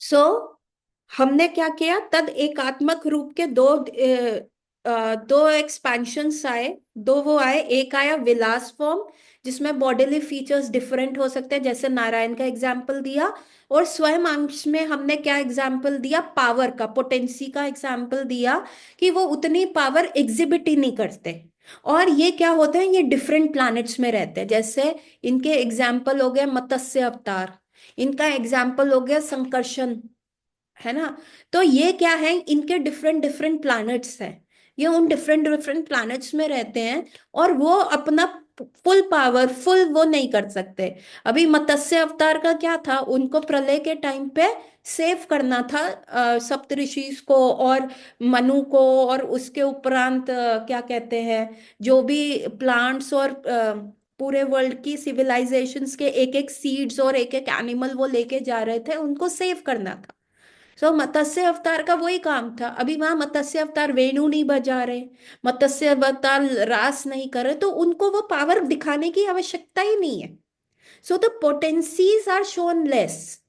सो हमने क्या किया, तद एकात्मक रूप के दो एक्सपेंशंस आए, दो वो आए। एक आया विलास फॉर्म, जिसमें बॉडीली फीचर्स डिफरेंट हो सकते हैं, जैसे नारायण का एग्जाम्पल दिया। और स्वयं अंश में हमने क्या एग्जाम्पल दिया, पावर का, पोटेंसी का एग्जाम्पल दिया, कि वो उतनी पावर एग्जिबिट ही नहीं करते। और ये क्या होते हैं, ये डिफरेंट प्लैनेट्स में रहते हैं। जैसे इनके एग्जाम्पल हो गए मत्स्य अवतार, इनका एग्जाम्पल हो गया संकर्षण, है ना। तो ये क्या है, इनके डिफरेंट डिफरेंट प्लैनेट्स हैं, ये उन डिफरेंट डिफरेंट प्लैनेट्स में रहते हैं, और वो अपना फुल पावर, फुल वो नहीं कर सकते। अभी मत्स्य अवतार का क्या था, उनको प्रलय के टाइम पे सेव करना था सप्तऋषि को और मनु को, और उसके उपरांत क्या कहते हैं, जो भी प्लांट्स और पूरे वर्ल्ड की सिविलाइजेशंस के एक एक सीड्स और एक एक एनिमल वो लेके जा रहे थे, उनको सेव करना था। मत्स्य अवतार का वही काम था। अभी वहां मत्स्य अवतार वेणु नहीं बजा रहे, मत्स्य अवतार रास नहीं कर रहे, तो उनको वो पावर दिखाने की आवश्यकता ही नहीं है। So the potencies are shown less,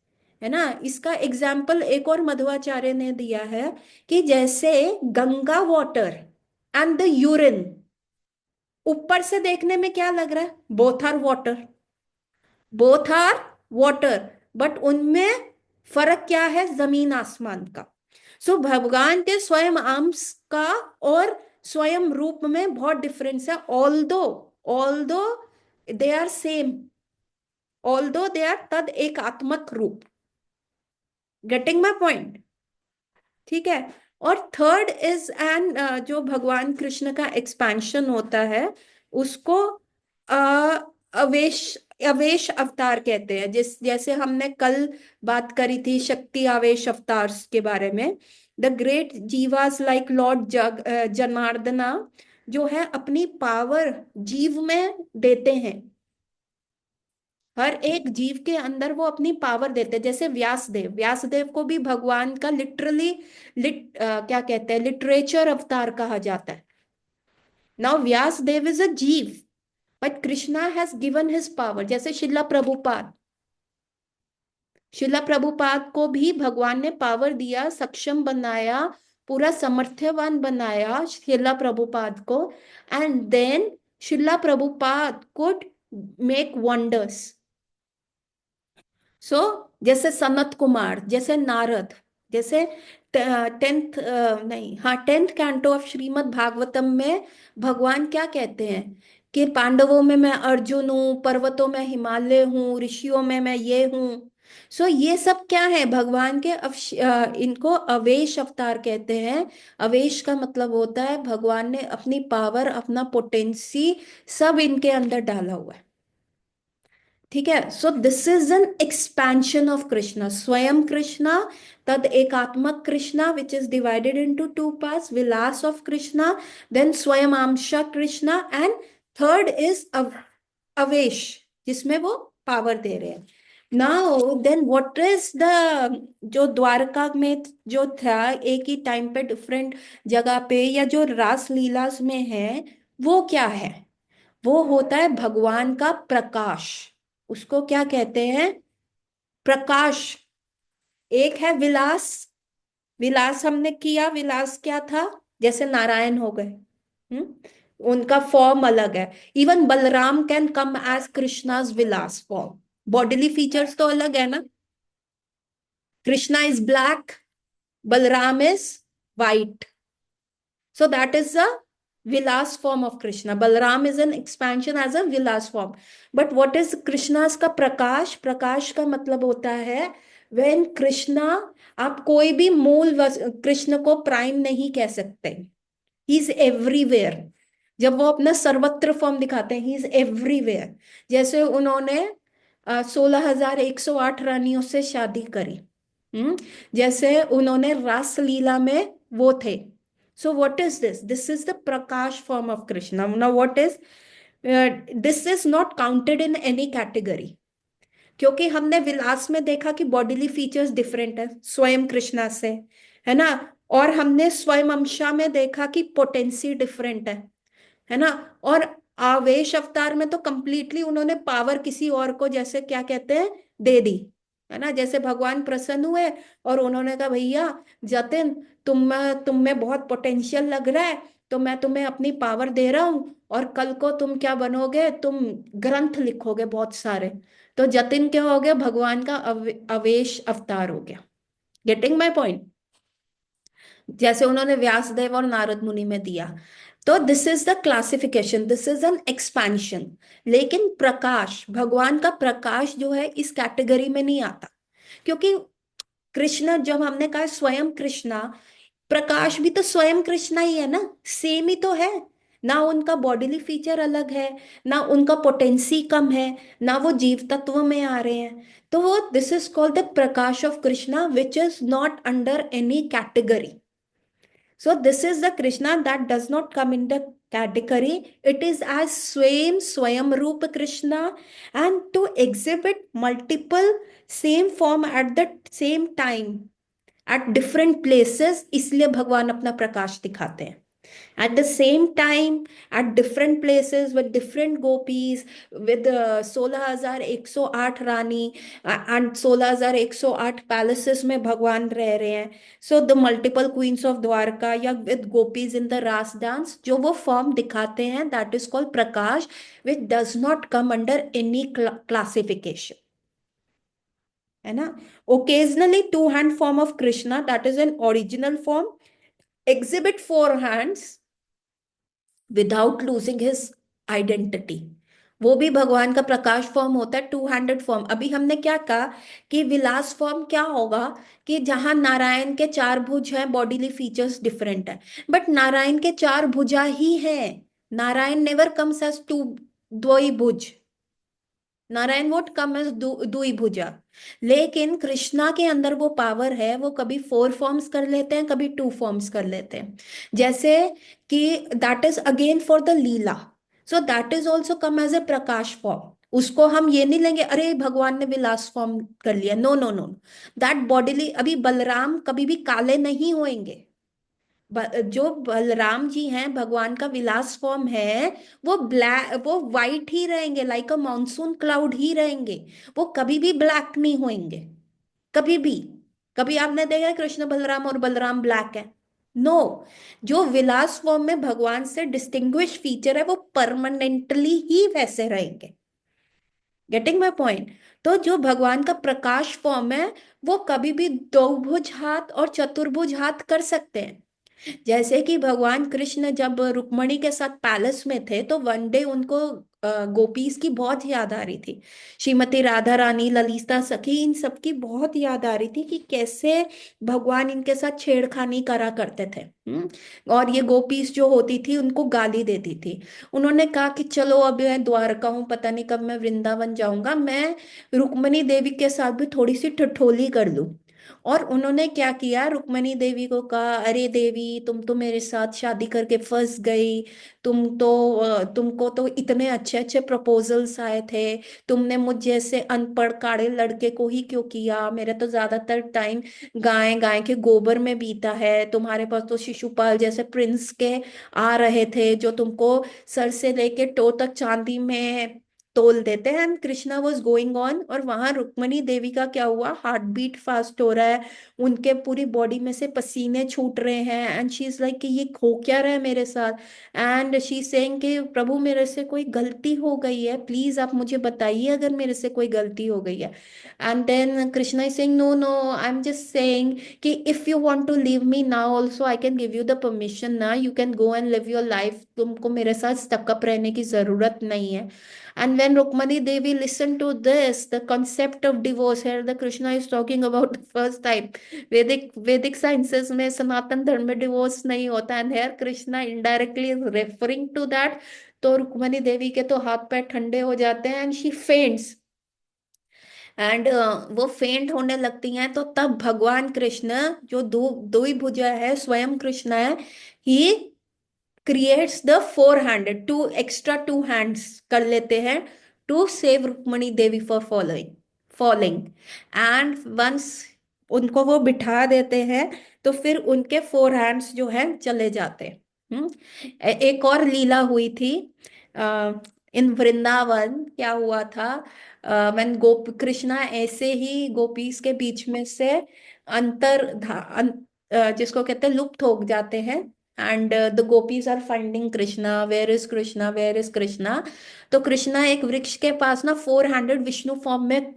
है ना। इसका एग्जाम्पल एक और मध्वाचार्य ने दिया है, कि जैसे Ganga water and the urine, ऊपर से देखने में क्या लग रहा है, both are water, both are water, but उनमें फर्क क्या है, जमीन आसमान का। भगवान के स्वयं अंश का और स्वयं रूप में बहुत डिफरेंस है। Although they are same, although they are तद एक आत्मक रूप। Getting my point? ठीक है। और थर्ड इज एन, जो भगवान कृष्ण का एक्सपेंशन होता है, उसको अवेश अवेश अवतार कहते हैं। जैसे हमने कल बात करी थी शक्ति आवेश अवतार के बारे में। The great jivas like Lord Janardana, जो है अपनी पावर जीव में देते हैं, हर एक जीव के अंदर वो अपनी पावर देते हैं। जैसे व्यासदेव, व्यासदेव को भी भगवान का लिटरली क्या कहते हैं, लिटरेचर अवतार कहा जाता है। नाउ व्यासदेव इज अ जीव, but Krishna has given his power. जैसे शिला प्रभुपाद को भी भगवान ने पावर दिया, सक्षम बनाया, पूरा समर्थ्यवान बनाया शिला प्रभुपाद को। And then Shila Prabhupada could make wonders. जैसे सनत कुमार, जैसे नारद, जैसे टेंथ नहीं, हाँ, tenth canto of Shrimad Bhagavatam में भगवान क्या कहते हैं, कि पांडवों में मैं अर्जुन हूँ, पर्वतों में हिमालय हूँ, ऋषियों में मैं ये हूँ। ये सब क्या है, भगवान के इनको अवेश अवतार कहते हैं। अवेश का मतलब होता है भगवान ने अपनी पावर, अपना पोटेंसी सब इनके अंदर डाला हुआ है। ठीक है। This is an expansion of Krishna, स्वयं कृष्णा, तद एकात्मक Krishna which is divided into two parts, vilas of Krishna, then स्वयं अंश कृष्णा, एंड थर्ड इज अवेश, जिसमें वो पावर दे रहे हैं। Now then what is the, जो द्वारका में जो था एक ही टाइम पे डिफरेंट जगह पे, या जो रास लीलास में है, वो क्या है, वो होता है भगवान का प्रकाश। उसको क्या कहते हैं, प्रकाश। एक है विलास, विलास हमने किया, विलास क्या था, जैसे नारायण हो गए, उनका फॉर्म अलग है। Even Balram can come as Krishna's vilas form, bodily features तो अलग है ना। Krishna is black, Balram is white, so that is the vilas form of Krishna. Balaram is an expansion as a vilas form. But what is Krishna's का प्रकाश, प्रकाश का मतलब होता है when Krishna, आप कोई भी कृष्ण को प्राइम नहीं कह सकते, ही इज एवरीवेयर। जब वो अपना सर्वत्र फॉर्म दिखाते हैं, ही इज एवरीवेयर। जैसे उन्होंने 16,108 रानियों से शादी करी, जैसे उन्होंने रास लीला में वो थे। So what is this, this is the Prakash form of Krishna. Now what is this, is not counted in any category, क्योंकि हमने विलास में देखा कि बॉडीली फीचर्स डिफरेंट है स्वयं कृष्णा से, है ना। और हमने स्वयं अंशा में देखा कि पोटेंसी डिफरेंट है ना। और आवेश अवतार में तो कंप्लीटली उन्होंने पावर किसी और को, जैसे क्या कहते हैं, दे दी, है ना। जैसे भगवान प्रसन्न हुए और उन्होंने कहा भैया जतिन, तुम में बहुत पोटेंशियल लग रहा है, तो मैं तुम्हें अपनी पावर दे रहा हूँ, और कल को तुम क्या बनोगे, तुम ग्रंथ लिखोगे बहुत सारे। तो जतिन क्या हो गया, भगवान का अवेश अवतार हो गया। Getting my point. जैसे उन्होंने व्यासदेव और नारद मुनि में दिया। तो this is the classification, this is an expansion. लेकिन प्रकाश, भगवान का प्रकाश जो है इस कैटेगरी में नहीं आता, क्योंकि कृष्ण, जब हमने कहा स्वयं कृष्णा, प्रकाश भी तो स्वयं कृष्णा ही है ना, सेम ही तो है। ना उनका बॉडीली फीचर अलग है, ना उनका पोटेंसी कम है, ना वो जीव तत्व में आ रहे हैं। तो वो this is called the Prakash of Krishna which is not under any category. So this is the Krishna that does not come in the category. It is as Swayam Rupa Krishna, and to exhibit multiple same form at the same time at different places, इसलिए भगवान अपना प्रकाश दिखाते हैं। At the same time, at different places with different gopis, with 16,108 रानी and 16,108 palaces में भगवान रह रहे हैं। So the multiple queens of Dwarka, या with gopis in the raas dance, जो वो फॉर्म दिखाते हैं, that is called prakash, which does not come under any classification, है ना। Occasionally two hand form of Krishna, that is an original form, exhibit four hands without losing his identity, वो भी भगवान का प्रकाश फॉर्म होता है, टू हैंडेड फॉर्म। अभी हमने क्या कहा कि विलास फॉर्म क्या होगा, कि जहां नारायण के चार भुज हैं, बॉडीली फीचर्स डिफरेंट है, बट नारायण के चार भुजा ही है। Narayan never comes as two द्वि भुज, नारायण वोट कम एज दुई भुजा। लेकिन कृष्णा के अंदर वो पावर है, वो कभी फोर फॉर्म्स कर लेते हैं, कभी टू फॉर्म्स कर लेते हैं। जैसे कि that is again for the leela, so that is also come as a prakash form. उसको हम ये नहीं लेंगे अरे भगवान ने विलास फॉर्म कर लिया, no no no. That bodily, अभी बलराम कभी भी काले नहीं होंगे। जो बलराम जी हैं, भगवान का विलास फॉर्म है, वो ब्लैक, वो वाइट ही रहेंगे, लाइक अ मानसून क्लाउड ही रहेंगे। वो कभी भी ब्लैक नहीं होंगे, कभी भी। कभी आपने देखा है कृष्ण बलराम और बलराम ब्लैक है? नो। जो विलास फॉर्म में भगवान से डिस्टिंग्विश फीचर है, वो परमानेंटली ही वैसे रहेंगे। Getting my point. तो जो भगवान का प्रकाश फॉर्म है, वो कभी भी द्विभुज हाथ और चतुर्भुज हाथ कर सकते हैं। जैसे कि भगवान कृष्ण जब रुक्मणी के साथ पैलेस में थे, तो वन डे उनको गोपीज की बहुत याद आ रही थी। श्रीमती राधा रानी, ललिता सखी, इन सबकी बहुत याद आ रही थी कि कैसे भगवान इनके साथ छेड़खानी करा करते थे। और ये गोपीज जो होती थी उनको गाली देती थी। उन्होंने कहा कि चलो अब मैं द्वारका हूँ, पता नहीं कब मैं वृंदावन जाऊंगा, मैं रुक्मणी देवी के साथ भी थोड़ी सी ठिठोली कर लूं। और उन्होंने क्या किया, रुक्मणी देवी को कहा अरे देवी, तुम तो मेरे साथ शादी करके फंस गई। तुमको तो इतने अच्छे अच्छे प्रपोजल्स आए थे, तुमने मुझ जैसे अनपढ़ काड़े लड़के को ही क्यों किया? मेरा तो ज्यादातर टाइम गाय गाय के गोबर में बीता है, तुम्हारे पास तो शिशुपाल जैसे प्रिंस के आ रहे थे जो तुमको सर से लेके टो तक चांदी में तोल देते हैं। And Krishna was going on, और वहां रुक्मणी देवी का क्या हुआ, हार्ट बीट फास्ट हो रहा है, उनके पूरी बॉडी में से पसीने छूट रहे हैं, एंड शी इज लाइक कि ये हो क्या रहा है मेरे साथ। एंड शी सेइंग कि प्रभु मेरे से कोई गलती हो गई है, प्लीज आप मुझे बताइए अगर मेरे से कोई गलती हो गई है। And then Krishna is saying no no, I am just saying कि if you want to leave me now also I can give you the permission ना, you can go and live your life, तुमको मेरे साथ stuck up रहने की जरूरत नहीं है। And when Rukmani Devi listened to this, the concept of divorce, here the Krishna is talking about the first time. Vedic sciences में सनातन धर्म में डिवोर्स नहीं होता, and here Krishna indirectly is referring to that. तो रुक्मणी देवी के तो हाथ पैर ठंडे हो जाते हैं, and she faints. एंड वो फेंट होने लगती हैं, तो तब भगवान कृष्ण, जो दो दो ही भुजा है, स्वयं कृष्ण है, he creates the four handed, two extra two hands कर लेते हैं, to save Rukmini Devi for falling. And once उनको वो बिठा देते हैं, तो फिर उनके फोर हैंड्स जो हैं चले जाते हैं। एक और लीला हुई थी। इन वृंदावन क्या हुआ था, when गोप कृष्णा ऐसे ही गोपीस के बीच में से जिसको कहते हैं लुप्त हो जाते हैं, and the gopis are finding Krishna, where is Krishna, where is Krishna. तो कृष्णा एक वृक्ष के पास ना 400 विष्णु फॉर्म में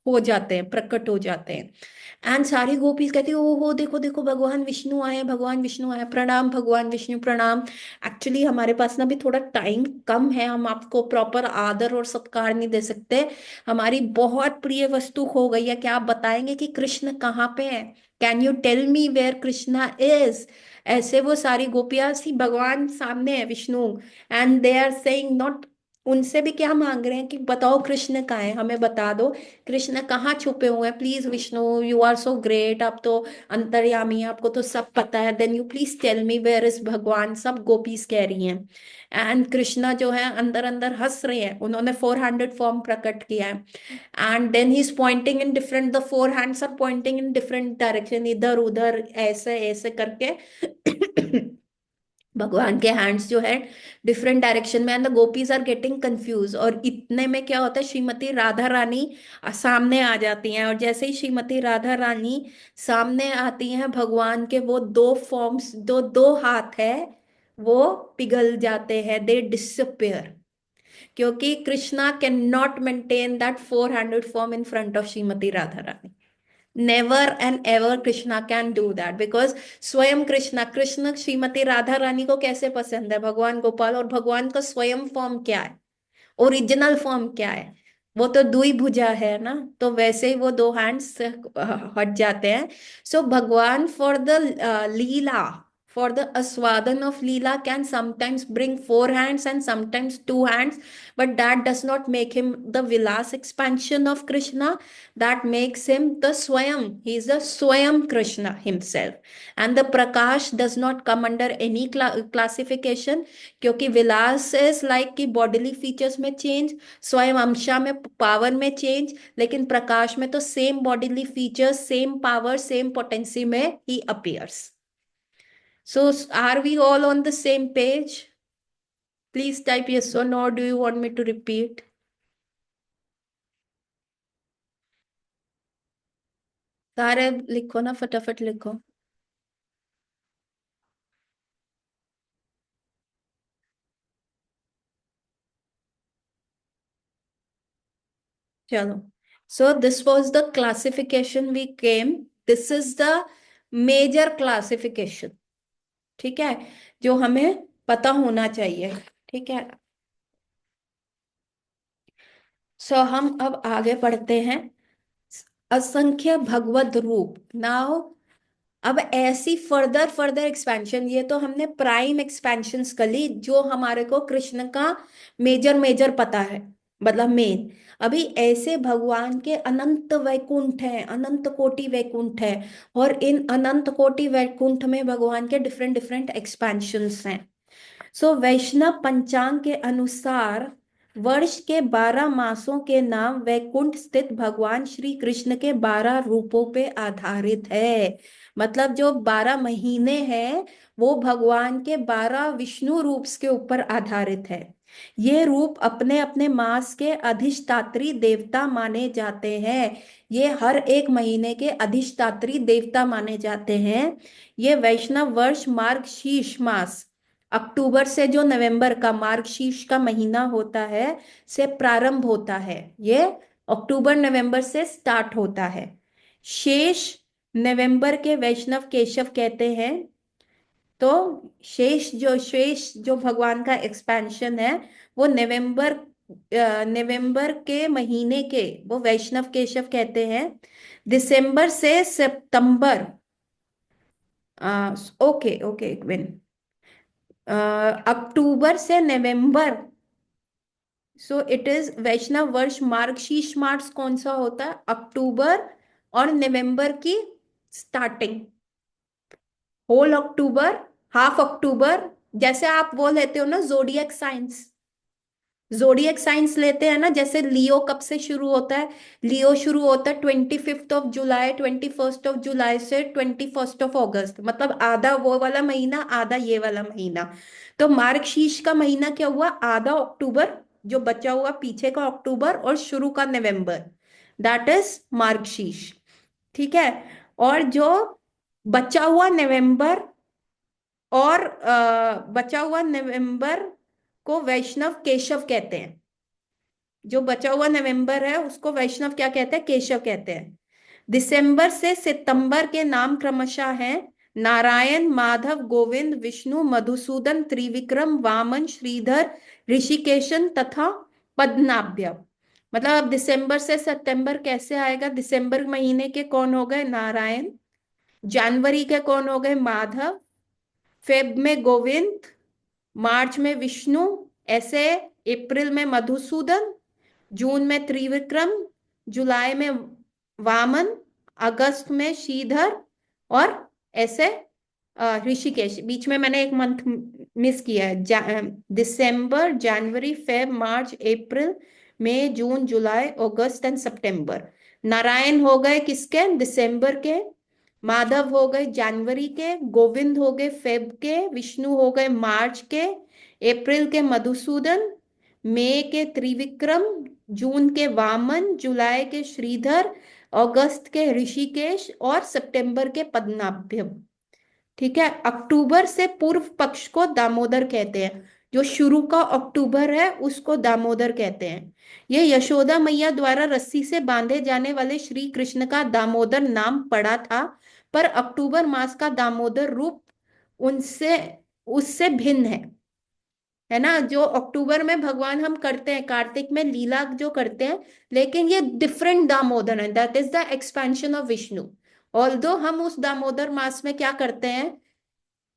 हो जाते हैं, प्रकट हो जाते हैं। एंड सारी गोपीज कहती है, ओहो देखो देखो भगवान विष्णु आए, भगवान विष्णु आए, प्रणाम भगवान विष्णु प्रणाम। एक्चुअली हमारे पास ना भी थोड़ा टाइम कम है, हम आपको प्रॉपर आदर और सत्कार नहीं दे सकते। हमारी बहुत प्रिय वस्तु खो गई है, क्या आप बताएंगे कि कृष्ण कहाँ पे है? Can you tell me where Krishna is? ऐसे वो सारी गोपियां सी भगवान सामने है Vishnu, and they are saying not, उनसे भी क्या मांग रहे हैं कि बताओ कृष्ण कहाँ है, हमें बता दो कृष्ण कहाँ छुपे हुए हैं, please Vishnu you are so great, आप तो अंतर्यामी हैं, आपको तो सब पता है, then you please tell me where is Bhagwan, सब गोपीज कह रही हैं। एंड कृष्णा जो है अंदर अंदर हंस रहे हैं, उन्होंने 400 फॉर्म प्रकट किया है। And then he is pointing in different, the four hands are pointing in different direction, इधर उधर ऐसे ऐसे करके भगवान के हैंड्स जो है डिफरेंट डायरेक्शन में, and the gopis are getting confuse. और इतने में क्या होता है, श्रीमती राधा रानी सामने आ जाती हैं, और जैसे ही श्रीमती राधा रानी सामने आती हैं, भगवान के वो दो फॉर्म्स, दो दो हाथ है, वो पिघल जाते हैं, दे डिसअपियर। क्योंकि Krishna can not maintain that 400 form in front of Shrimati Radha Rani. Never and ever Krishna can do that, because स्वयं कृष्णा, कृष्ण श्रीमती राधा रानी को कैसे पसंद है, भगवान गोपाल, और भगवान का स्वयं फॉर्म क्या है, ओरिजिनल फॉर्म क्या है, वो तो दुई भुजा है ना। तो वैसे ही वो दो हैंड्स हट जाते हैं। So Bhagavan for the lila, for the asvadana of lila can sometimes bring four hands and sometimes two hands, but that does not make him the vilas expansion of Krishna. That makes him the Swayam. He is the Swayam Krishna himself. And the Prakash does not come under any classification, क्योंकि विलास is like कि bodily features में change, स्वयं अंशा में power में change, लेकिन प्रकाश में तो same bodily features, same power, same potency में ही appears. So are we all on the same page? Please type yes or no, do you want me to repeat? सारे लिखो ना, फटाफट लिखो। चलो, so this was the classification we came, this is the major classification, ठीक है, जो हमें पता होना चाहिए, ठीक है। सो हम अब आगे बढ़ते हैं, असंख्य भगवत रूप नाउ। अब ऐसी फर्दर फर्दर एक्सपेंशन, ये तो हमने प्राइम एक्सपेंशंस कर ली जो हमारे को कृष्ण का मेजर मेजर पता है, मतलब मेन। अभी ऐसे भगवान के अनंत वैकुंठ हैं, अनंत कोटि वैकुंठ है, और इन अनंत कोटि वैकुंठ में भगवान के डिफरेंट डिफरेंट एक्सपेंशंस हैं। सो वैष्णव पंचांग के अनुसार वर्ष के 12 मासों के नाम वैकुंठ स्थित भगवान श्री कृष्ण के 12 रूपों पे आधारित है। मतलब जो 12 महीने हैं वो भगवान के 12 विष्णु रूप्स के ऊपर आधारित है। ये रूप अपने अपने मास के अधिष्ठात्री देवता माने जाते हैं। ये हर एक महीने के अधिष्ठात्री देवता माने जाते हैं। ये वैष्णव वर्ष मार्गशीर्ष मास, अक्टूबर से जो नवंबर का मार्गशीर्ष का महीना होता है से प्रारंभ होता है। ये अक्टूबर नवंबर से स्टार्ट होता है। शेष नवंबर के वैष्णव केशव कहते हैं। तो शेष जो भगवान का एक्सपेंशन है वो नवंबर के महीने के, वो वैष्णव केशव कहते हैं। दिसंबर से सितंबर, ओके ओके एक मिनट, अक्टूबर से नवंबर, सो इट इज वैष्णव वर्ष मार्गशीर्ष मास कौन सा होता है, अक्टूबर और नवंबर की स्टार्टिंग, होल अक्टूबर, हाफ अक्टूबर। जैसे आप वो लेते हो ना जोडियक साइंस, जोडियक साइंस लेते हैं ना, जैसे लियो कब से शुरू होता है, लियो शुरू होता है 25 जुलाई, 21 जुलाई से 21 अगस्त, मतलब आधा वो वाला महीना, आधा ये वाला महीना। तो मार्गशीर्ष का महीना क्या हुआ, आधा अक्टूबर जो बचा हुआ पीछे का अक्टूबर और शुरू का नवंबर, दैट इज मार्गशीर्ष। ठीक है। और जो बचा हुआ नवंबर और बचा हुआ नवंबर को वैष्णव केशव कहते हैं। जो बचा हुआ नवंबर है उसको वैष्णव क्या कहते हैं, केशव कहते हैं। दिसंबर से सितंबर के नाम क्रमशः हैं नारायण, माधव, गोविंद, विष्णु, मधुसूदन, त्रिविक्रम, वामन, श्रीधर, ऋषिकेशन तथा पद्मनाभ्य। मतलब अब दिसंबर से सितंबर कैसे आएगा, दिसंबर महीने के कौन हो गए, नारायण। जनवरी के कौन हो गए, माधव। फेब में गोविंद। मार्च में विष्णु। ऐसे अप्रैल में मधुसूदन। जून में त्रिविक्रम। जुलाई में वामन। अगस्त में श्रीधर। और ऐसे ऋषिकेश। बीच में मैंने एक मंथ मिस किया है, December, January, Feb, March, April, May, June, July, August and September. Narayan हो गए किसके, दिसंबर के। माधव हो गए जनवरी के। गोविंद हो गए फेब के। विष्णु हो गए मार्च के। अप्रैल के मधुसूदन। मई के त्रिविक्रम। जून के वामन। जुलाई के श्रीधर। अगस्त के ऋषिकेश और सितंबर के पद्मनाभ्य। ठीक है। अक्टूबर से पूर्व पक्ष को दामोदर कहते हैं। जो शुरू का अक्टूबर है उसको दामोदर कहते हैं। ये यशोदा मैया द्वारा रस्सी से बांधे जाने वाले श्री कृष्ण का दामोदर नाम पड़ा था। पर अक्टूबर मास का दामोदर रूप उनसे उससे भिन्न है ना। जो अक्टूबर में भगवान हम करते हैं, कार्तिक में लीला जो करते हैं, लेकिन ये डिफरेंट दामोदर है, that is the expansion of Vishnu. Although हम उस दामोदर मास में क्या करते हैं,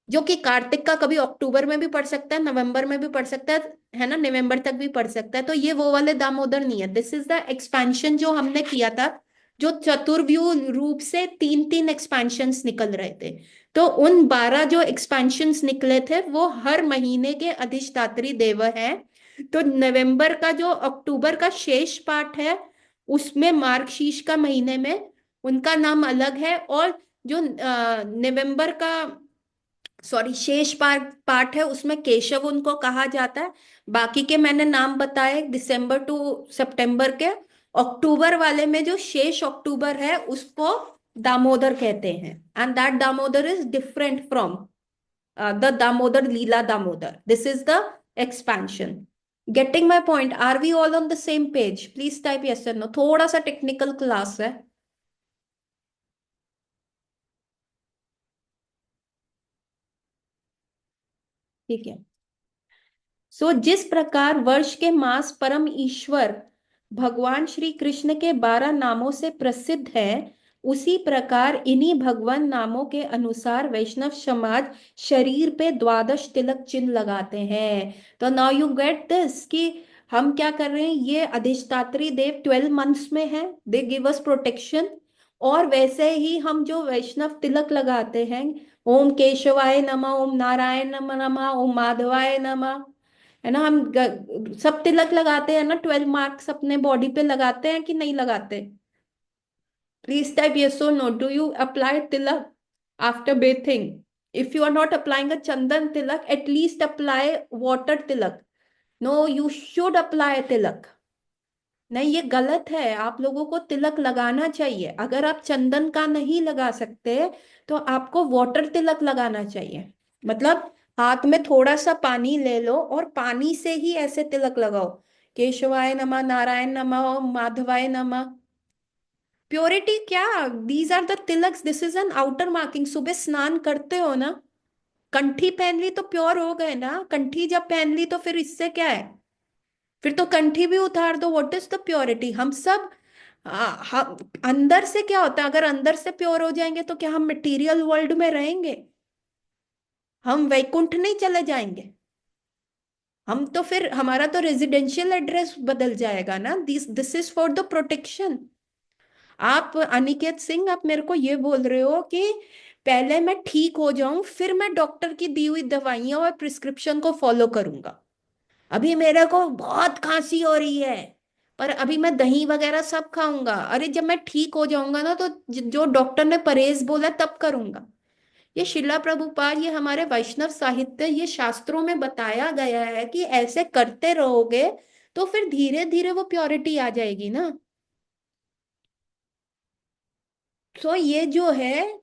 जो कि कार्तिक का कभी अक्टूबर में भी पड़ सकता है, नवंबर में भी पड़ सकता है ना, नवंबर तक भी पड़ सकता है, तो ये वो वाले दामोदर नहीं है। दिस इज द एक्सपेंशन जो हमने किया था, जो चतुर्व्यूह रूप से तीन तीन एक्सपेंशंस निकल रहे थे। तो उन 12 जो एक्सपेंशंस निकले थे वो हर महीने के अधिष्ठात्री देव है। तो नवंबर का जो अक्टूबर का शेष पार्ट है उसमें मार्गशीर्ष का महीने में उनका नाम अलग है। और जो नवंबर का सॉरी शेष पार्ट है उसमें केशव उनको कहा जाता है। बाकी के मैंने नाम बताए दिसंबर टू सितंबर के। अक्टूबर वाले में जो शेष अक्टूबर है उसको दामोदर कहते हैं। And that Damodar is different from the Damodar Leela Damodar. This is the expansion. Getting my point, are we all on the same page? Please type yes और नो, थोड़ा सा टेक्निकल क्लास है। ठीक है। जिस प्रकार वर्ष के मास परम ईश्वर भगवान श्री कृष्ण के 12 नामों से प्रसिद्ध है, उसी प्रकार इन्हीं भगवान नामों के अनुसार वैष्णव समाज शरीर पे द्वादश तिलक चिन्ह लगाते हैं। तो नाउ यू गेट दिस कि हम क्या कर रहे हैं, ये अधिष्ठात्री देव 12 मंथ्स में है, दे गिव अस प्रोटेक्शन। और वैसे ही हम जो वैष्णव तिलक लगाते हैं, ओम केशवाय नमः, ओम नारायण नमः, ओम माधवाय नमः, है ना। हम सब तिलक लगाते हैं ना, 12 मार्क्स अपने बॉडी पे लगाते हैं कि नहीं लगाते? Please type yes or no, do you apply tilak after bathing? If you are not applying a chandan tilak, at least apply water tilak. No, you should apply tilak. नहीं, ये गलत है, आप लोगों को तिलक लगाना चाहिए। अगर आप चंदन का नहीं लगा सकते तो आपको वाटर तिलक लगाना चाहिए। मतलब हाथ में थोड़ा सा पानी ले लो और पानी से ही ऐसे तिलक लगाओ, केशवाय नमः, नारायण नमः, माधवाय नमः। प्योरिटी क्या, these are the tilaks, this is an outer marking. सुबह स्नान करते हो ना, कंठी पहन ली तो प्योर हो गए ना। कंठी जब पहन ली तो फिर इससे क्या है, फिर तो कंठी भी उतार दो। What is the purity? हम सब हम अंदर से क्या होता है, अगर अंदर से प्योर हो जाएंगे तो क्या हम मटेरियल वर्ल्ड में रहेंगे? हम वैकुंठ नहीं चले जाएंगे? हम तो फिर हमारा तो रेजिडेंशियल एड्रेस बदल जाएगा ना। This this is for the protection. आप अनिकेत सिंह, आप मेरे को ये बोल रहे हो कि पहले मैं ठीक हो जाऊं फिर मैं डॉक्टर की दी हुई दवाइयां और प्रिस्क्रिप्शन को फॉलो करूंगा। अभी मेरे को बहुत खांसी हो रही है पर अभी मैं दही वगैरह सब खाऊंगा, अरे जब मैं ठीक हो जाऊंगा ना तो जो डॉक्टर ने परहेज बोला तब करूंगा। ये शिला प्रभुपाद, ये हमारे वैष्णव साहित्य, ये शास्त्रों में बताया गया है कि ऐसे करते रहोगे तो फिर धीरे धीरे वो प्योरिटी आ जाएगी ना। तो ये जो है,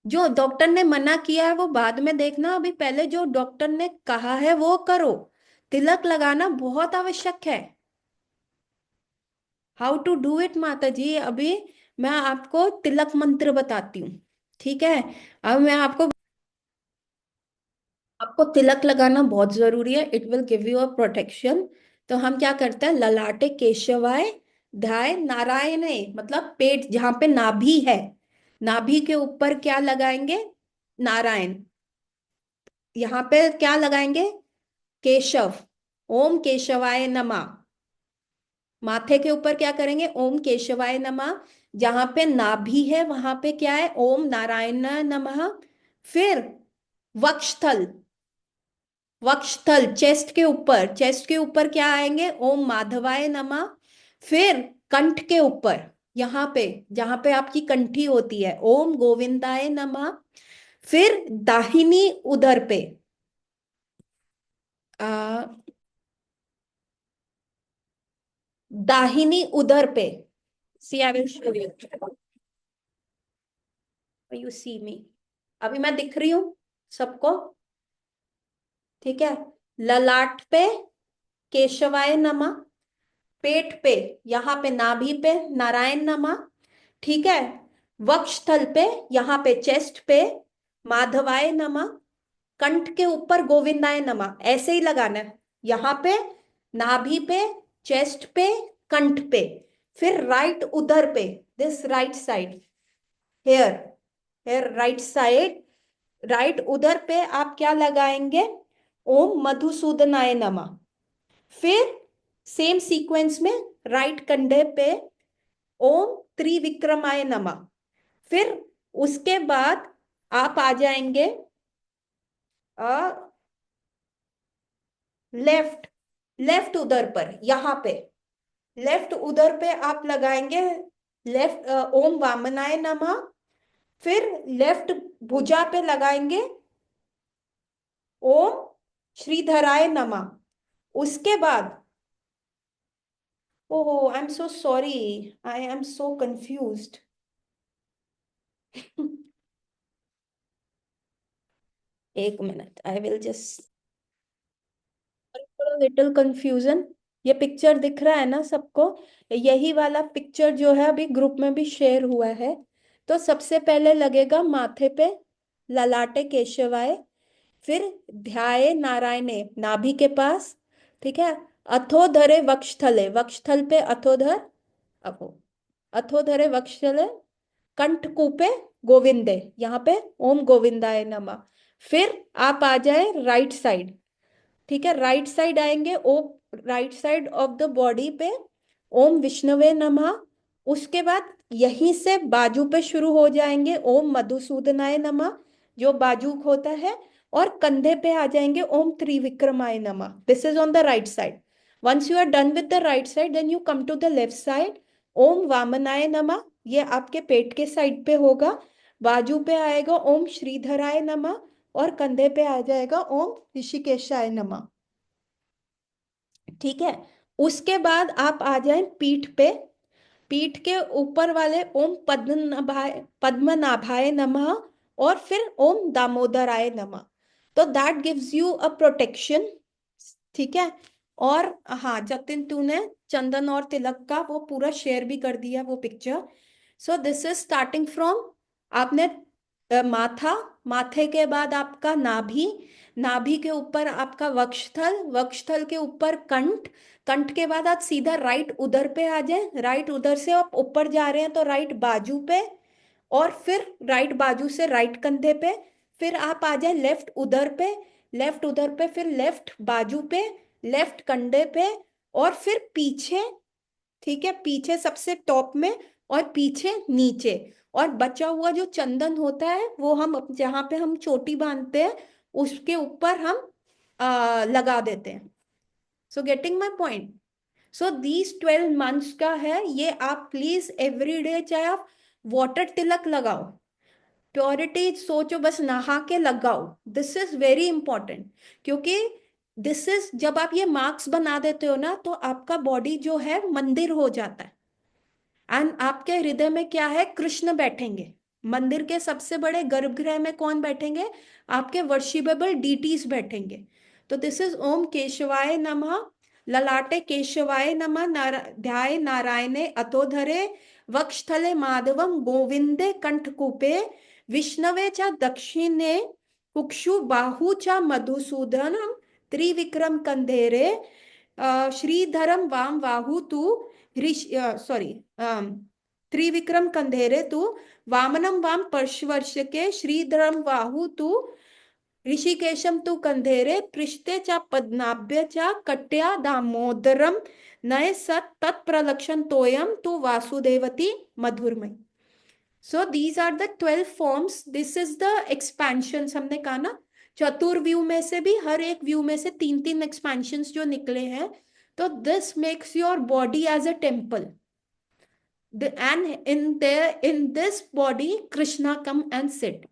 जो डॉक्टर ने मना किया है वो बाद में देखना, अभी पहले जो डॉक्टर ने कहा है वो करो। तिलक लगाना बहुत आवश्यक है। हाउ टू डू इट माता जी, अभी मैं आपको तिलक मंत्र बताती हूँ। ठीक है, अब मैं आपको, आपको तिलक लगाना बहुत जरूरी है, it will give you a protection. तो हम क्या करते हैं, ललाटे केशवाय ध्याय नारायणे, मतलब पेट जहां पे नाभि है, नाभि के ऊपर क्या लगाएंगे, नारायण। यहाँ पे क्या लगाएंगे, केशव, ओम केशवाय नमः। माथे के ऊपर क्या करेंगे, ओम केशवाय नमः। जहां पे नाभि है वहां पे क्या है, ओम नारायण नमः। फिर वक्षस्थल, वक्षस्थल चेस्ट के ऊपर, चेस्ट के ऊपर क्या आएंगे, ओम माधवाय नमः। फिर कंठ के ऊपर, यहाँ पे जहां पे आपकी कंठी होती है, ओम गोविंदाय नमः। फिर दाहिनी उदर पे, आ, दाहिनी उदर पे, सी I will show you see मी, अभी मैं दिख रही हूँ सबको, ठीक है। ललाट पे केशवाय नमः, पेट पे, यहाँ पे नाभि पे नारायण नमः, ठीक है। वक्षस्थल पे, यहाँ पे चेस्ट पे माधवाय नमः। कंठ के ऊपर गोविंदाय नमः, ऐसे ही लगाना है, यहाँ पे नाभि पे, चेस्ट पे, कंठ पे। फिर राइट उदर पे, this right side, here, here right side, right उधर पे आप क्या लगाएंगे, ओम मधुसूदनाय नमः। फिर सेम सीक्वेंस में राइट कंधे पे ओम त्रिविक्रमाय नमः। फिर उसके बाद आप आ जाएंगे लेफ्ट, लेफ्ट उधर पर, यहाँ पे लेफ्ट उधर पे आप लगाएंगे, लेफ्ट ओम वामनाय नमः। फिर लेफ्ट भुजा पे लगाएंगे ओम श्रीधराय नमः। उसके बाद, ओहो I am so sorry, I am so confused. एक minute, I will just, little confusion. ये पिक्चर दिख रहा है ना सबको, यही वाला पिक्चर जो है अभी ग्रुप में भी शेयर हुआ है। तो सबसे पहले लगेगा माथे पे, ललाटे केशवाय। फिर ध्याये नारायणे, नाभि के पास, ठीक है। अथोधरे वक्षस्थले, वक्षस्थल पे अथोधर, अभो, अथोधरे वक्षस्थले, कंठकूपे गोविंदे, यहाँ पे ओम गोविंदाय नमः। फिर आप आ जाए राइट साइड, ठीक है, राइट साइड आएंगे, oh right side of the body पे ओम विष्णुवे नमः। उसके बाद यहीं से बाजू पे शुरू हो जाएंगे, ओम मधुसूदनाय नमः, जो बाजू होता है। और कंधे पे आ जाएंगे, ओम त्रिविक्रमाय नमः। This is on the right side. Once you are done with the right side, then you come to the left side, ओम वामनाय नमः, ये आपके पेट के साइड पे होगा। बाजू पे आएगा ओम श्रीधराय नमः, और कंधे पे आ जाएगा ओम ऋषिकेशाय नमः, ठीक है। उसके बाद आप आ जाएं पीठ पे, पीठ के ऊपर वाले ओम पद्मनाभाय, पद्मनाभाय नमः। और फिर ओम दामोदराय नमः। तो that gives you a protection, ठीक है। और हाँ जतिन, तूने चंदन और तिलक का वो पूरा शेयर भी कर दिया वो picture. So this is starting from, आपने माथा, माथे के बाद आपका नाभि, नाभि के ऊपर आपका वक्षस्थल, वक्षस्थल के ऊपर कंठ, कंठ के बाद आप सीधा राइट उधर पे आ जाए, राइट उधर से आप ऊपर जा रहे हैं तो राइट बाजू पे, और फिर राइट बाजू से राइट कंधे पे। फिर आप आ जाए लेफ्ट उधर पे, लेफ्ट उधर पे, फिर लेफ्ट बाजू पे, लेफ्ट कंधे पे, और फिर पीछे, ठीक है, पीछे सबसे टॉप में, और पीछे नीचे। और बचा हुआ जो चंदन होता है वो हम जहाँ पे हम चोटी बांधते हैं उसके ऊपर हम लगा देते हैं। So getting my point. So these 12 months का है ये, आप प्लीज एवरी डे चाहे आप वाटर तिलक लगाओ, प्योरिटी सोचो, बस नहा के लगाओ, दिस इज वेरी इंपॉर्टेंट। क्योंकि दिस इज, जब आप ये मार्क्स बना देते हो ना, तो आपका बॉडी जो है मंदिर हो जाता है। एंड आपके हृदय में क्या है, कृष्ण बैठेंगे। मंदिर के सबसे बड़े गर्भगृह में कौन बैठेंगे, आपके वर्शिपेबल डीटीज बैठेंगे। तो दिस इज ओम केशवाय नमः, ललाटे केशवाय नमः, ध्याय नारायणे अतोधरे, वक्षस्थले माधवम गोविंदे कंठकूपे, विष्णवे च दक्षिणे कुक्षु बाहु च मधुसूदनम, त्रिविक्रम कंधेरे श्रीधरम वाम बाहु तु सॉरी त्रिविक्रम कंधेरे तु, वामनम वाम पर्श्वर्षके, श्रीधरम बाहु तु, ऋषिकेशम तु कंधेरे, पृष्ठे च पद्मनाभ्य च कट्या दामोदरम, नये सत तत्प्रलक्षण तोयम तु वासुदेवती मधुरमय। So these are the 12 forms, this is the expansion. हमने कहा ना, चतुर्व्यूह में से भी हर एक व्यू में से तीन तीन एक्सपेंशंस जो निकले हैं। तो this makes your body as a temple, and in this body Krishna come and sit.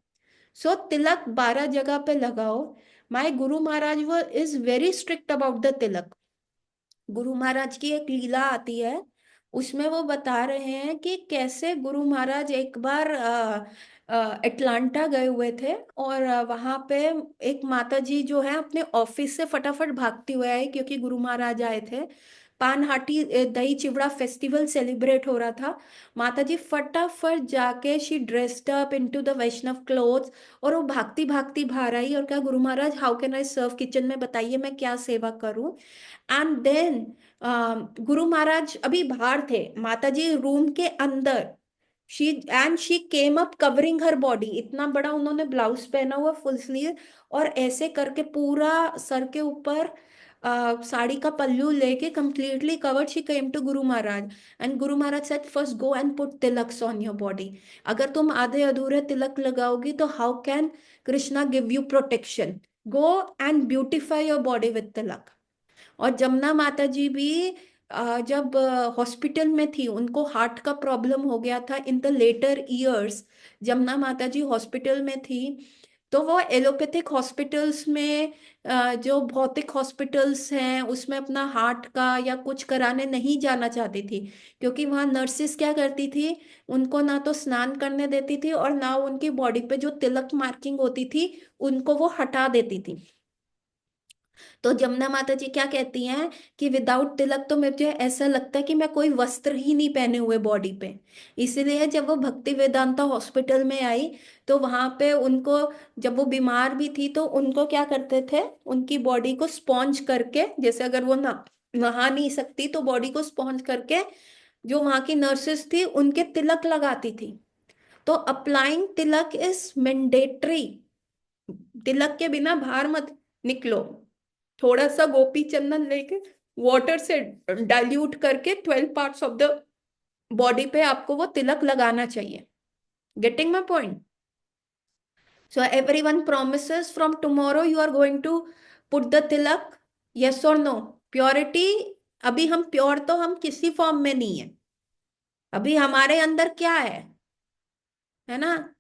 So tilak 12 जगह पे लगाओ। माय गुरु महाराज वो is very strict about the tilak. Guru Maharaj की एक लीला आती है, उसमें वो बता रहे हैं कि कैसे गुरु महाराज एक बार एटलांटा गए हुए थे, और वहां पे एक माता जी जो है अपने ऑफिस से फटाफट भागते हुए आए, क्योंकि गुरु महाराज आए थे। पानहाटी दही चिवड़ा फेस्टिवल सेलिब्रेट हो रहा था। माता जी फटाफट जाके she dressed up into the Vaishnava clothes, और वो भागती भागती बाहर आई और कहा, Guru Maharaj how can I serve, kitchen में बताइए मैं क्या सेवा करूं। एंड देन गुरु महाराज अभी बाहर थे, माता जी रूम के अंदर। She came up covering her body, इतना बड़ा उन्होंने ब्लाउज पहना हुआ फुल स्लीव, और ऐसे करके पूरा सर के ऊपर साड़ी का पल्लू लेके completely covered she came to Guru Maharaj. And Guru Maharaj said, first go and put tilaks on your body. अगर तुम आधे अधूरे तिलक लगाओगी तो how can Krishna give you protection. Go and beautify your body with tilak. और जमुना माता जी भी जब हॉस्पिटल में थी, उनको हार्ट का प्रॉब्लम हो गया था in the later years. Jamuna माता जी हॉस्पिटल में थी, तो वो एलोपैथिक हॉस्पिटल्स में, जो भौतिक हॉस्पिटल्स हैं उसमें अपना हार्ट का या कुछ कराने नहीं जाना चाहती थी, क्योंकि वहाँ नर्सिस क्या करती थी, उनको ना तो स्नान करने देती थी, और ना उनकी बॉडी पे जो तिलक मार्किंग होती थी उनको वो हटा देती थी। तो जमुना माता जी क्या कहती हैं कि विदाउट तिलक तो मुझे ऐसा लगता है कि मैं कोई वस्त्र ही नहीं पहने हुए बॉडी पे। इसीलिए जब वो भक्ति वेदांता हॉस्पिटल में आई, तो वहां पे उनको, जब वो बीमार भी थी तो उनको क्या करते थे, उनकी बॉडी को स्पॉन्ज करके, जैसे अगर वो ना नहा नहीं सकती तो बॉडी को स्पॉन्ज करके जो वहां की नर्सेस थी उनके तिलक लगाती थी। तो अप्लाइंग तिलक इज मैंडेटरी। तिलक के बिना बाहर मत निकलो। थोड़ा सा गोपी चंदन लेके वाटर से डाइल्यूट करके 12 पार्ट्स ऑफ द बॉडी पे आपको वो तिलक लगाना चाहिए। Getting my point? So everyone promise from tomorrow you are going to put the tilak, yes और नो? प्योरिटी, अभी हम प्योर तो हम किसी फॉर्म में नहीं है। अभी हमारे अंदर क्या है ना,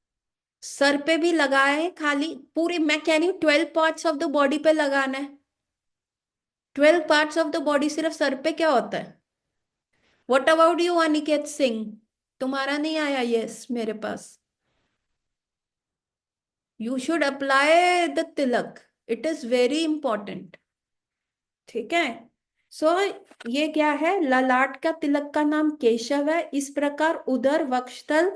सर पे भी लगाए खाली, पूरी मैं कह रही हूँ 12 पार्ट्स ऑफ द बॉडी पे लगाना है। 12 पार्ट्स ऑफ द बॉडी सिर्फ सर पे क्या होता है? What about you Aniket Singh? तुम्हारा नहीं आया यस मेरे पास। You should apply the tilak, it is very important. ठीक है। सो ये क्या है, ललाट का तिलक का नाम केशव है। इस प्रकार उदर, वक्षस्थल,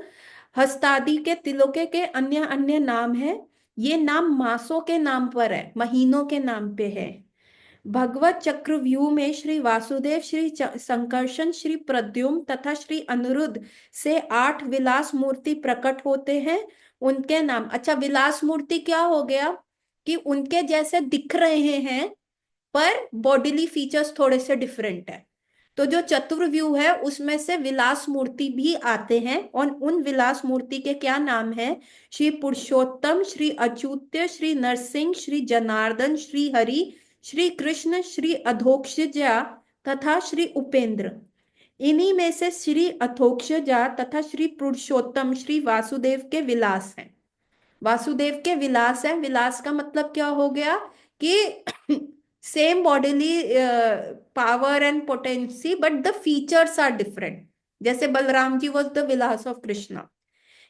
हस्तादि के तिलकों के अन्य अन्य नाम है। ये नाम मासों के नाम पर है, महीनों के नाम पे है। भगवत चक्रव्यूह में श्री वासुदेव, श्री संकर्षण, श्री प्रद्युम्न तथा श्री अनिरुद्ध से 8 विलास मूर्ति प्रकट होते हैं। उनके नाम, अच्छा विलास मूर्ति क्या हो गया, कि उनके जैसे दिख रहे हैं पर बॉडीली फीचर्स थोड़े से डिफरेंट है। तो जो चतुर्व्यूह है उसमें से विलास मूर्ति भी आते हैं, और उन विलास मूर्ति के क्या नाम है, श्री पुरुषोत्तम, श्री अच्युत्य, श्री नरसिंह, श्री जनार्दन, श्री हरि, श्री कृष्ण, श्री अधोक्षजा तथा श्री उपेंद्र। इन्हीं में से श्री अधोक्षजा तथा श्री पुरुषोत्तम श्री वासुदेव के विलास हैं। वासुदेव के विलास है। विलास का मतलब क्या हो गया कि same bodily power and potency, but the features are different. जैसे Balaram ji was the vilasa of Krishna,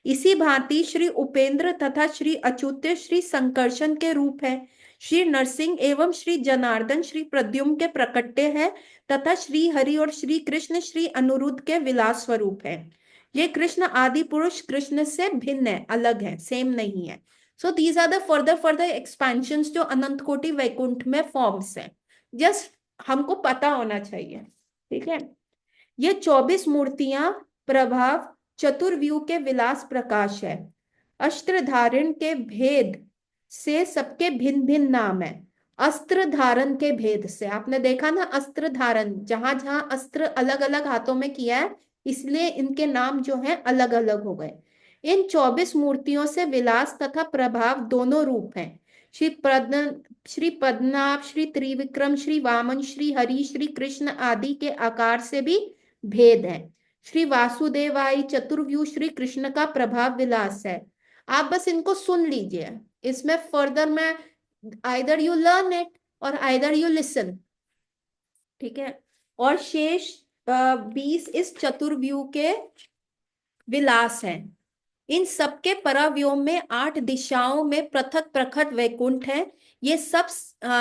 इसी भांति श्री उपेंद्र तथा श्री अच्युत श्री संकर्षण के रूप है। श्री नरसिंह एवं श्री जनार्दन श्री प्रद्युम्न के प्रकट्य है, तथा श्री हरि और श्री कृष्ण श्री अनिरुद्ध के विलास स्वरूप है। ये कृष्ण आदि पुरुष कृष्ण से भिन्न है, अलग है, सेम नहीं है। So these are the further further expansions जो अनंत कोटि वैकुंठ में फॉर्म्स है। जस्ट हमको पता होना चाहिए, ठीक है। ये 24 मूर्तियां प्रभाव चतुर्व्यूह के विलास प्रकाश है। अस्त्र धारण के भेद से सबके भिन्न भिन्न नाम है। अस्त्र धारण के भेद से आपने देखा ना, अस्त्र धारण, जहां जहां अस्त्र अलग अलग हाथों में किया है, इसलिए इनके नाम जो हैं अलग अलग हो गए। इन 24 मूर्तियों से विलास तथा प्रभाव दोनों रूप हैं। श्री पद्मनाभ, श्री त्रिविक्रम, श्री वामन, श्री हरि, श्री कृष्ण आदि के आकार से भी भेद है। श्री वासुदेवाय चतुर्व्यूह श्री कृष्ण का प्रभाव विलास है। आप बस इनको सुन लीजिए, इसमें फर्दर में आइदर यू लर्न इट और आइदर यू लिसन, ठीक है। और शेष 20 इस चतुर्व्यूह के विलास हैं। इन सबके पराव्योम में 8 दिशाओं में पृथक प्रकट वैकुंठ है। ये सब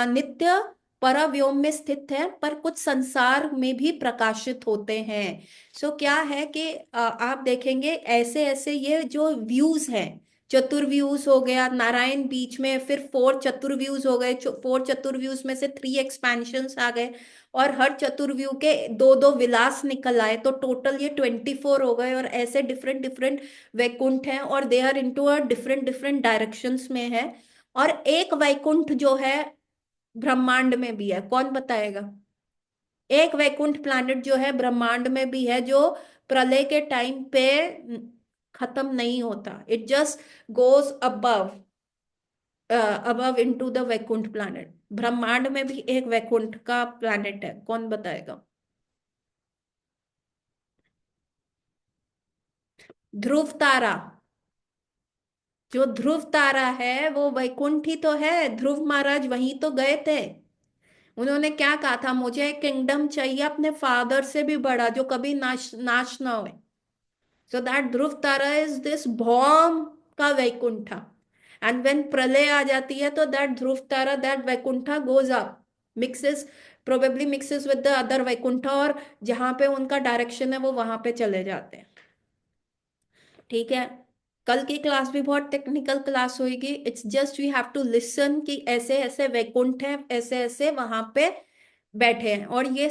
नित्य पराव्योम में स्थित है, पर कुछ संसार में भी प्रकाशित होते हैं। सो क्या है कि आप देखेंगे ऐसे ऐसे ये जो व्यूज हैं, चतुर्व्यूज हो गया, नारायण बीच में, फिर 4 चतुर्व्यूज हो गए, 4 चतुर्व्यूज में से 3 एक्सपेंशंस आ गए, और हर चतुर्व्यूह के दो दो विलास निकल आए, तो टोटल ये 24 हो गए। और ऐसे डिफरेंट डिफरेंट वैकुंठ हैं, और they are into a different different directions में है। और एक वैकुंठ जो है ब्रह्मांड में भी है, कौन बताएगा? एक वैकुंठ प्लैनेट जो है ब्रह्मांड में भी है, जो प्रलय के टाइम पे खत्म नहीं होता, it just goes above, above into the Vaikuntha planet. ब्रह्मांड में भी एक वैकुंठ का प्लैनेट है, कौन बताएगा? ध्रुव तारा। जो ध्रुव तारा है वो वैकुंठ ही तो है। ध्रुव महाराज वहीं तो गए थे। उन्होंने क्या कहा था? मुझे एक किंगडम चाहिए अपने फादर से भी बड़ा, जो कभी नाश नाश ना हो। So that Dhruv Tara is this भौम का वैकुंठा। एंड व्हेन प्रलय आ जाती है तो that Dhruv Tara, that Vaikuntha goes up, mixes, probably mixes with the other Vaikuntha, और जहां पे उनका डायरेक्शन है वो वहां पे चले जाते हैं, ठीक है। कल की क्लास भी बहुत टेक्निकल क्लास होगी। It's just we have to listen कि ऐसे ऐसे वैकुंठ हैं, ऐसे ऐसे वहां पे बैठे हैं, और ये